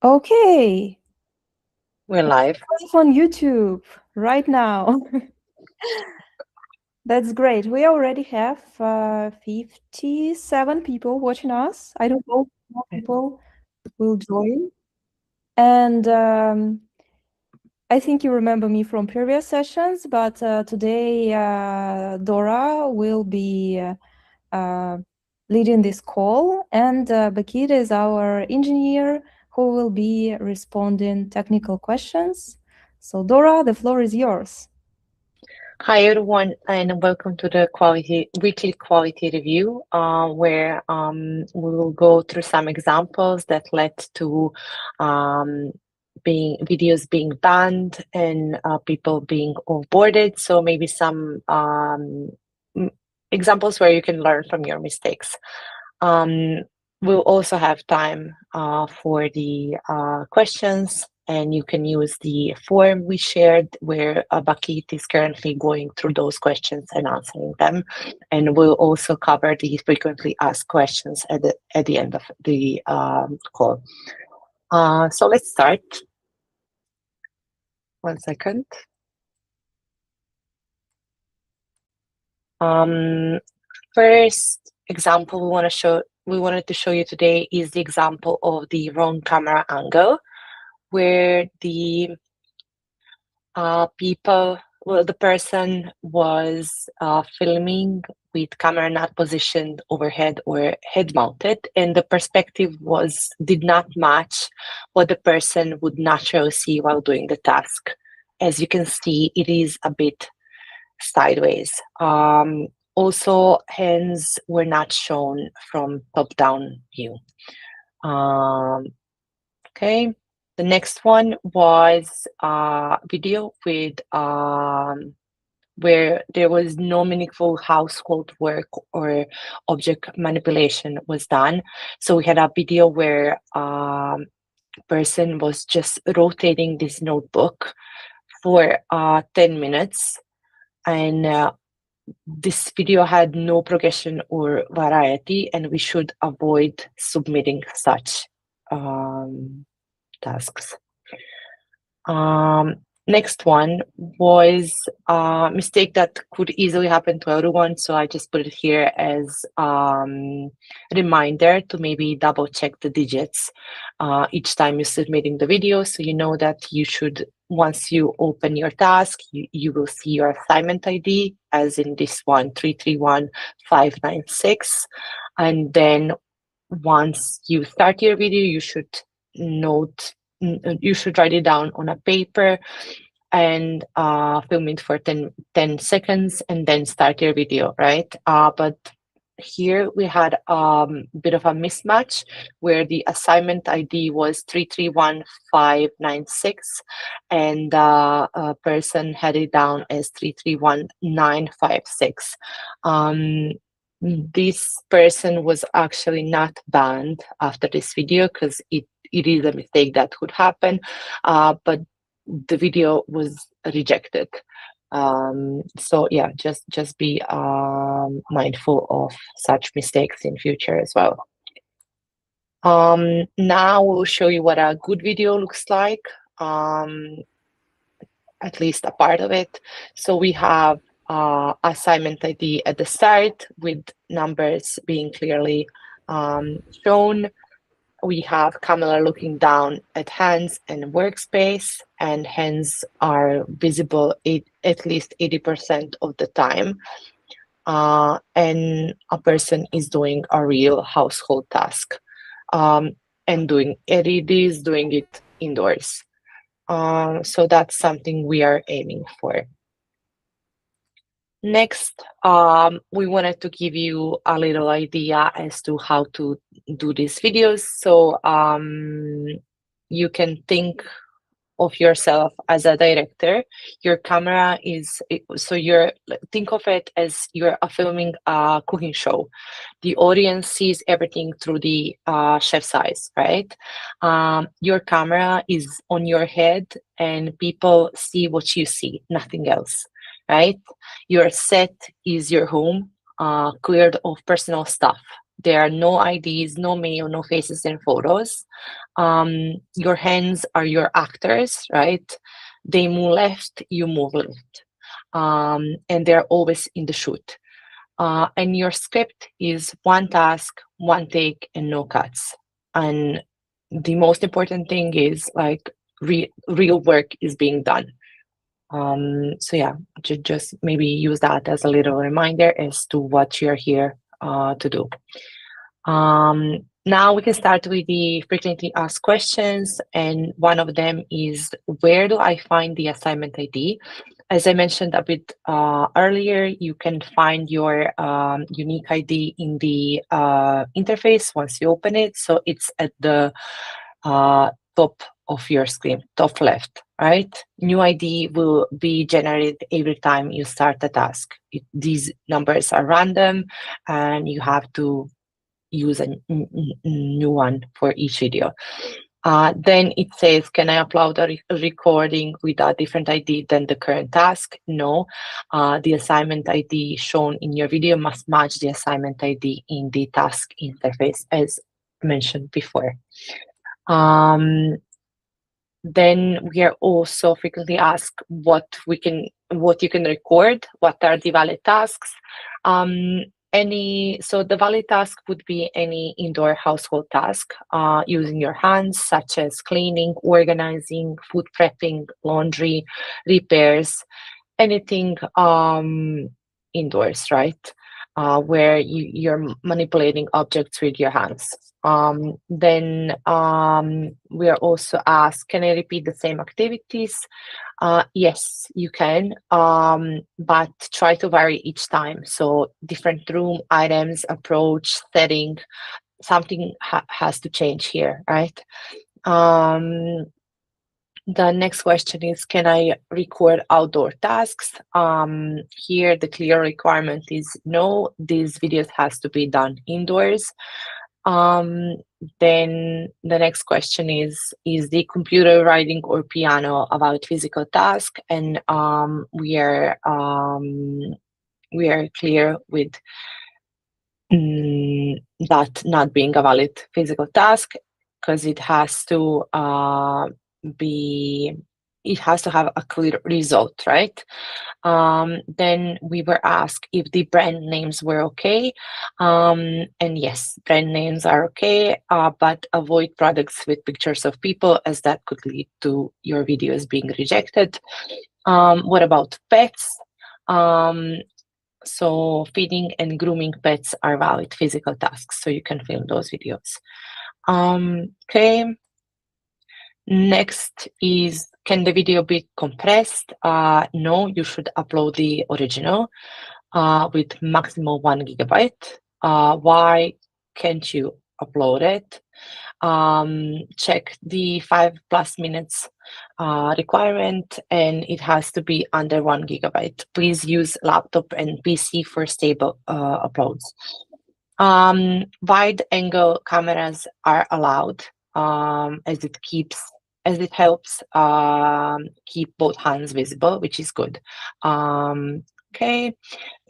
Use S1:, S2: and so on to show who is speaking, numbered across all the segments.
S1: Okay.
S2: We're live.
S1: Live on YouTube right now. That's great. We already have 57 people watching us. I don't know if more people will join. And I think you remember me from previous sessions, but today Dora will be leading this call, and Bakir is our engineer who will be responding technical questions. So Dora, the floor is yours.
S2: Hi everyone, and welcome to the weekly quality review, where we will go through some examples that led to videos being banned and people being offboarded. So maybe some examples where you can learn from your mistakes. We'll also have time for the questions, and you can use the form we shared where Bakit is currently going through those questions and answering them. And we'll also cover the frequently asked questions at the end of the call. So let's start. 1 second. First example we wanted to show you today is the example of the wrong camera angle, where the the person was filming with camera not positioned overhead or head mounted, and the perspective did not match what the person would naturally see while doing the task. As you can see, it is a bit sideways. Also, hands were not shown from top-down view. Okay. The next one was a video with where there was no meaningful household work or object manipulation was done. So we had a video where a person was just rotating this notebook for 10 minutes, and this video had no progression or variety, and we should avoid submitting such tasks. Next one was a mistake that could easily happen to everyone, so I just put it here as a reminder to maybe double check the digits each time you're submitting the video, so you know that you should, once you open your task, you will see your assignment ID, as in this one, 331596, and then once you start your video, you should write it down on a paper and film it for 10 seconds and then start your video, right? But here we had a bit of a mismatch where the assignment ID was 331596 and a person had it down as 331956. This person was actually not banned after this video because it is a mistake that could happen, but the video was rejected. So yeah, just be mindful of such mistakes in future as well. Now we'll show you what a good video looks like, at least a part of it. So we have assignment ID at the start with numbers being clearly shown. We have camera looking down at hands and workspace, and hands are visible at least 80% of the time. And a person is doing a real household task, and doing it indoors. So that's something we are aiming for. Next, we wanted to give you a little idea as to how to do these videos. So you can think of yourself as a director. Your camera is, think of it as you're filming a cooking show. The audience sees everything through the chef's eyes, right? Your camera is on your head and people see what you see, nothing else, right? Your set is your home, cleared of personal stuff. There are no IDs, no mail, no faces in photos. Your hands are your actors, right? They move left, you move left. And they're always in the shoot. And your script is one task, one take, and no cuts. And the most important thing is like real work is being done. So yeah, just maybe use that as a little reminder as to what you're here to do. Now we can start with the frequently asked questions, and one of them is, where do I find the assignment ID? As I mentioned a bit earlier, you can find your unique ID in the interface once you open it. So it's at the top of your screen, top left, right? New ID will be generated every time you start a task. These numbers are random, and you have to use a new one for each video. Then it says, can I upload a recording with a different ID than the current task? No. The assignment ID shown in your video must match the assignment ID in the task interface, as mentioned before. Then we are also frequently asked what you can record, what are the valid tasks. So the valid task would be any indoor household task using your hands, such as cleaning, organizing, food prepping, laundry, repairs, anything indoors, right? Where you're manipulating objects with your hands. Then we are also asked, can I repeat the same activities? Yes, you can, but try to vary each time. So different room, items, approach, setting, something has to change here, right? The next question is, can I record outdoor tasks? Here, the clear requirement is no, these videos has to be done indoors. Then the next question is the computer writing or piano about physical task? And we are clear with that not being a valid physical task, because it has to have a clear result, right? Then we were asked if the brand names were okay. And yes, brand names are okay, but avoid products with pictures of people, as that could lead to your videos being rejected. What about pets? So feeding and grooming pets are valid physical tasks, so you can film those videos. Okay. Next is, can the video be compressed? No, you should upload the original with maximum 1 gigabyte. Why can't you upload it? Check the 5+ minutes requirement, and it has to be under 1 gigabyte. Please use laptop and PC for stable uploads. Wide angle cameras are allowed, as it helps keep both hands visible, which is good. Okay.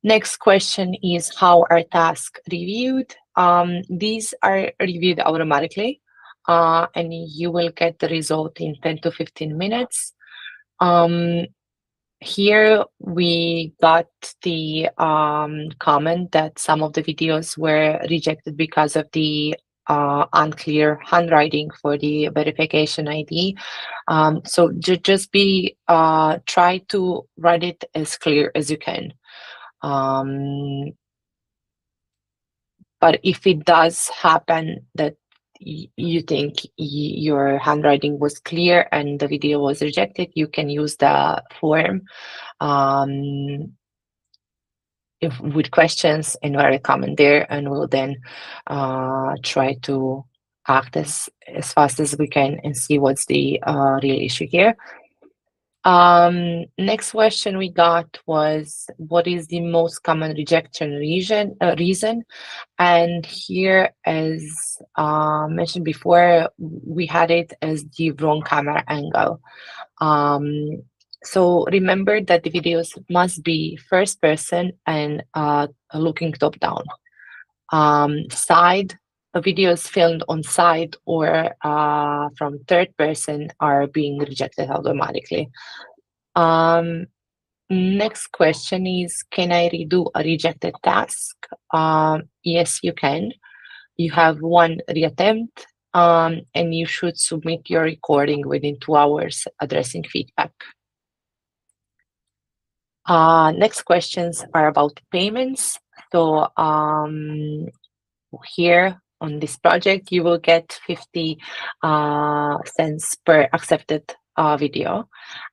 S2: Next question is, how are tasks reviewed? These are reviewed automatically, and you will get the result in 10 to 15 minutes. Here we got the comment that some of the videos were rejected because of the unclear handwriting for the verification ID. So just try to write it as clear as you can. But if it does happen that you think your handwriting was clear and the video was rejected, you can use the form with questions and write a comment there, and we'll then try to act as fast as we can and see what's the real issue here. Next question we got was, what is the most common rejection reason? And here, as mentioned before, we had it as the wrong camera angle. So remember that the videos must be first person and looking top down. side videos filmed on site or from third person are being rejected automatically. Next question is, can I redo a rejected task? Yes, you can. You have one reattempt, and you should submit your recording within 2 hours addressing feedback. Next questions are about payments. So here on this project, you will get 50 cents per accepted video,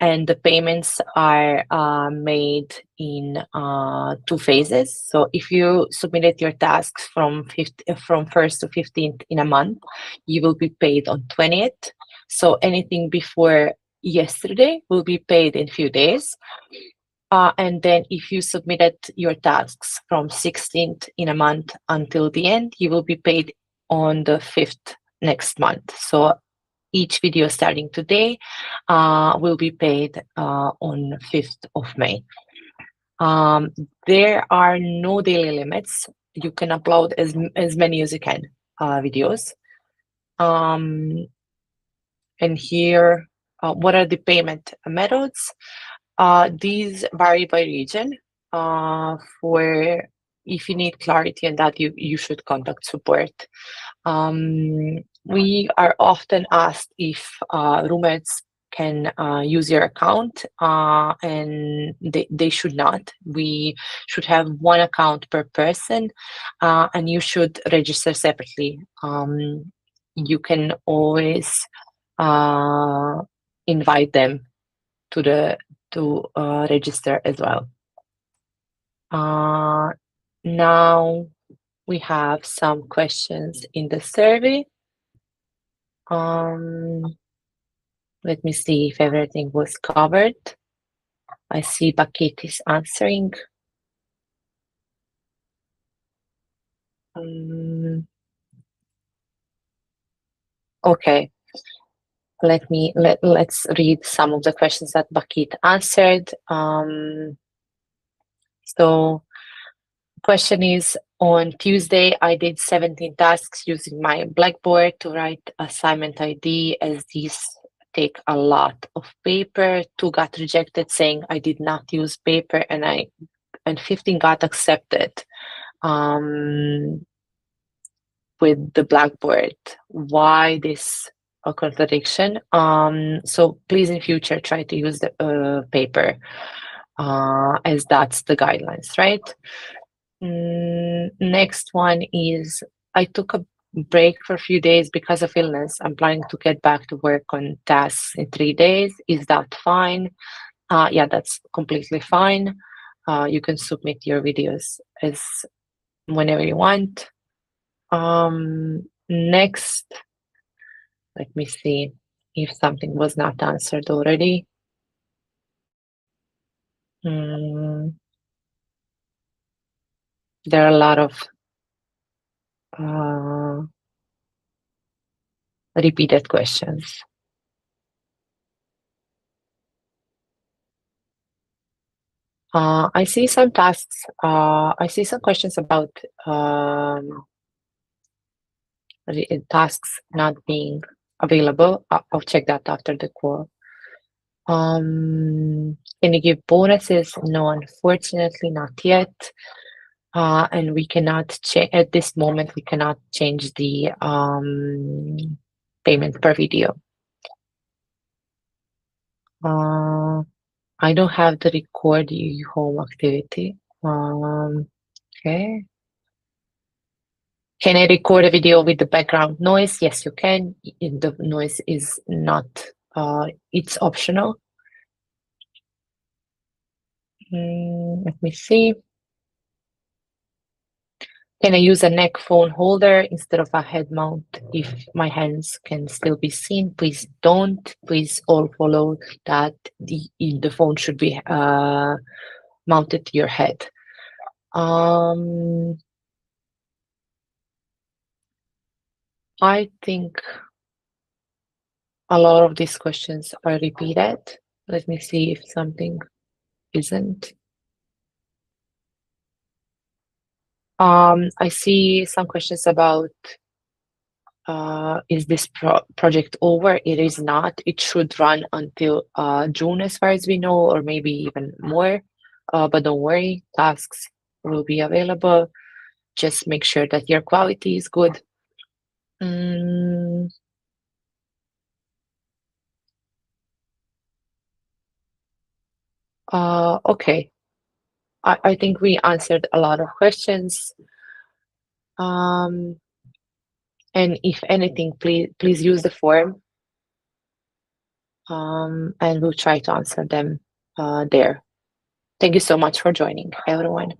S2: and the payments are made in 2 phases. So if you submitted your tasks from 1st to 15th in a month, you will be paid on 20th. So anything before yesterday will be paid in few days. And then if you submitted your tasks from 16th in a month until the end, you will be paid on the 5th next month. So each video starting today will be paid on 5th of May. There are no daily limits. You can upload as many as you can videos. And here, what are the payment methods? These vary by region. For if you need clarity on that, you should contact support. We are often asked if roommates can use your account, and they should not. We should have one account per person, and you should register separately. You can always invite them to register as well. Now we have some questions in the survey. Let me see if everything was covered. I see Bakit is answering. Okay. Let's read some of the questions that Bakit answered. So question is, on Tuesday, I did 17 tasks using my Blackboard to write assignment ID, as these take a lot of paper. 2 got rejected saying I did not use paper, and 15 got accepted with the Blackboard. Why this a contradiction? So please in future try to use the paper, as that's the guidelines, right? Next one is, I took a break for a few days because of illness. I'm planning to get back to work on tasks in 3 days. Is that fine? Yeah, that's completely fine. You can submit your videos as whenever you want. Next, let me see if something was not answered already. There are a lot of repeated questions. I see some tasks. I see some questions about tasks not being available. I'll check that after the call. Can you give bonuses? No, unfortunately, not yet. And we cannot change at this moment. We cannot change the payment per video. I don't have the record home activity. Okay. Can I record a video with the background noise? Yes, you can. The noise is not, it's optional. Let me see. Can I use a neck phone holder instead of a head mount if my hands can still be seen? Please don't. Please all follow that the phone should be mounted to your head. I think a lot of these questions are repeated. Let me see if something isn't. I see some questions about is this project over? It is not. It should run until June, as far as we know, or maybe even more. But don't worry, tasks will be available. Just make sure that your quality is good. Mm, okay. I think we answered a lot of questions. And if anything, please use the form. And we'll try to answer them there. Thank you so much for joining, everyone.